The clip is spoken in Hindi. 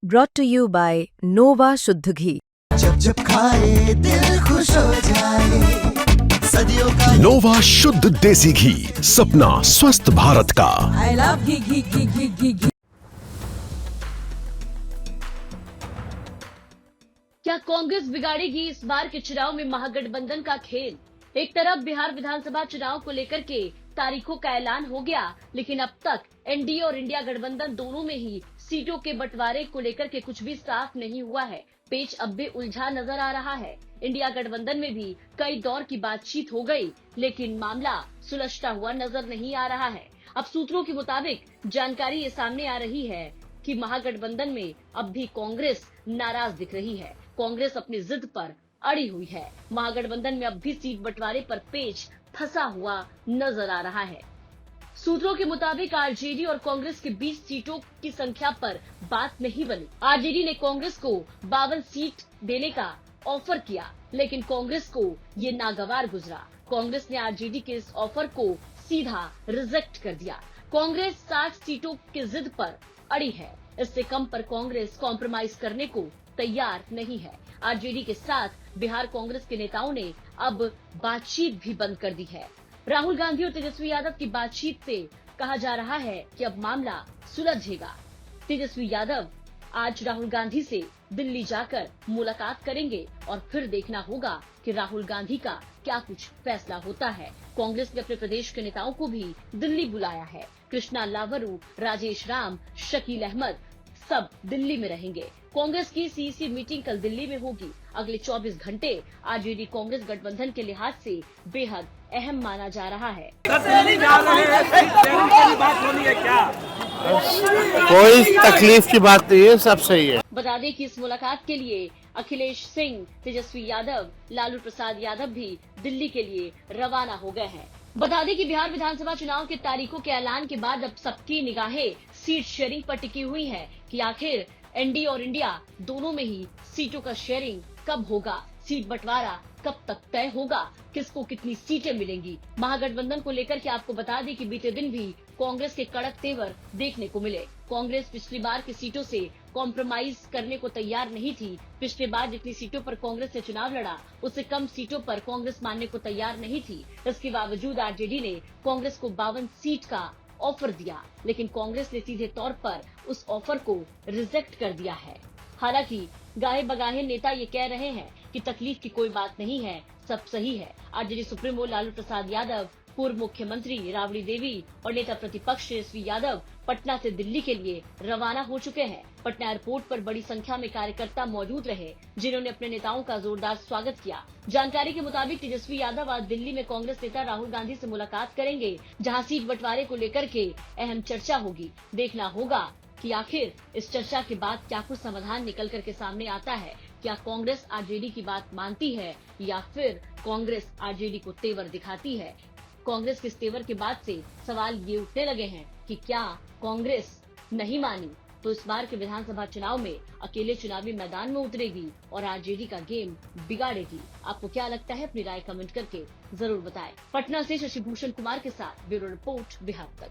brought to you by Nova शुद्ध घी। जब जब खाए दिल खुश हो जाए, सदियों का नोवा शुद्ध देसी घी, सपना स्वस्थ भारत का। I love घी घी घी घी घी घी। क्या कांग्रेस बिगाड़ेगी इस बार के चुनाव में महागठबंधन का खेल? एक तरफ बिहार विधानसभा चुनाव को लेकर के तारीखों का ऐलान हो गया, लेकिन अब तक एनडीए और इंडिया गठबंधन दोनों में ही सीटों के बंटवारे को लेकर के कुछ भी साफ नहीं हुआ है। पेच अब भी उलझा नजर आ रहा है। इंडिया गठबंधन में भी कई दौर की बातचीत हो गई, लेकिन मामला सुलझता हुआ नजर नहीं आ रहा है। अब सूत्रों के मुताबिक जानकारी ये सामने आ रही है कि महागठबंधन में अब भी कांग्रेस नाराज दिख रही है। कांग्रेस अपनी जिद पर अड़ी हुई है। महागठबंधन में अब भी सीट बंटवारे पर पेच फंसा हुआ नजर आ रहा है। सूत्रों के मुताबिक आरजेडी और कांग्रेस के बीच सीटों की संख्या पर बात नहीं बनी। आरजेडी ने कांग्रेस को 52 सीट देने का ऑफर किया, लेकिन कांग्रेस को ये नागवार गुजरा। कांग्रेस ने आरजेडी के इस ऑफर को सीधा रिजेक्ट कर दिया। कांग्रेस 60 सीटों की जिद पर अड़ी है। इससे कम पर कांग्रेस कॉम्प्रोमाइज करने को तैयार नहीं है। आरजेडी के साथ बिहार कांग्रेस के नेताओं ने अब बातचीत भी बंद कर दी है। राहुल गांधी और तेजस्वी यादव की बातचीत से कहा जा रहा है कि अब मामला सुलझेगा। तेजस्वी यादव आज राहुल गांधी से दिल्ली जाकर मुलाकात करेंगे और फिर देखना होगा कि राहुल गांधी का क्या कुछ फैसला होता है। कांग्रेस ने अपने प्रदेश के नेताओं को भी दिल्ली बुलाया है। कृष्णा लावरू, राजेश राम, शकील अहमद सब दिल्ली में रहेंगे। कांग्रेस की सीईसी मीटिंग कल दिल्ली में होगी। अगले 24 घंटे आरजेडी कांग्रेस गठबंधन के लिहाज से बेहद अहम माना जा रहा है। कोई तकलीफ की बात नहीं है, सब सही है। बता दें कि इस मुलाकात के लिए अखिलेश सिंह, तेजस्वी यादव, लालू प्रसाद यादव भी दिल्ली के लिए रवाना हो गए हैं। बता दें कि बिहार विधानसभा चुनाव के तारीखों के ऐलान के बाद अब सबकी निगाहें सीट शेयरिंग पर टिकी हुई है कि आखिर एनडीए और इंडिया दोनों में ही सीटों का शेयरिंग कब होगा, सीट बंटवारा कब तक तय होगा, किसको कितनी सीटें मिलेंगी। महागठबंधन को लेकर के आपको बता दें कि बीते दिन भी कांग्रेस के कड़क तेवर देखने को मिले। कांग्रेस पिछली बार की सीटों से कॉम्प्रोमाइज करने को तैयार नहीं थी। पिछली बार जितनी सीटों पर कांग्रेस ने चुनाव लड़ा, उससे कम सीटों पर कांग्रेस मानने को तैयार नहीं थी। इसके बावजूद आरजेडी ने कांग्रेस को 52 सीट का ऑफर दिया, लेकिन कांग्रेस ने सीधे तौर पर उस ऑफर को रिजेक्ट कर दिया है। हालांकि गाहे बगाहे नेता ये कह रहे हैं कि तकलीफ की कोई बात नहीं है, सब सही है। आरजेडी सुप्रीमो लालू प्रसाद यादव, पूर्व मुख्यमंत्री राबड़ी देवी और नेता प्रतिपक्ष तेजस्वी यादव पटना से दिल्ली के लिए रवाना हो चुके हैं। पटना एयरपोर्ट पर बड़ी संख्या में कार्यकर्ता मौजूद रहे, जिन्होंने अपने नेताओं का जोरदार स्वागत किया। जानकारी के मुताबिक तेजस्वी यादव आज दिल्ली में कांग्रेस नेता राहुल गांधी से मुलाकात करेंगे, जहां सीट बंटवारे को लेकर के अहम चर्चा होगी। देखना होगा कि आखिर इस चर्चा के बाद क्या कुछ समाधान निकल कर के सामने आता है। क्या कांग्रेस आरजेडी की बात मानती है या फिर कांग्रेस आरजेडी को तेवर दिखाती है। कांग्रेस के इस तेवर के बाद से सवाल ये उठने लगे हैं कि क्या कांग्रेस नहीं मानी तो इस बार के विधानसभा चुनाव में अकेले चुनावी मैदान में उतरेगी और आरजेडी का गेम बिगाड़ेगी। आपको क्या लगता है, अपनी राय कमेंट करके जरूर बताएं। पटना से शशि भूषण कुमार के साथ ब्यूरो रिपोर्ट, बिहार तक।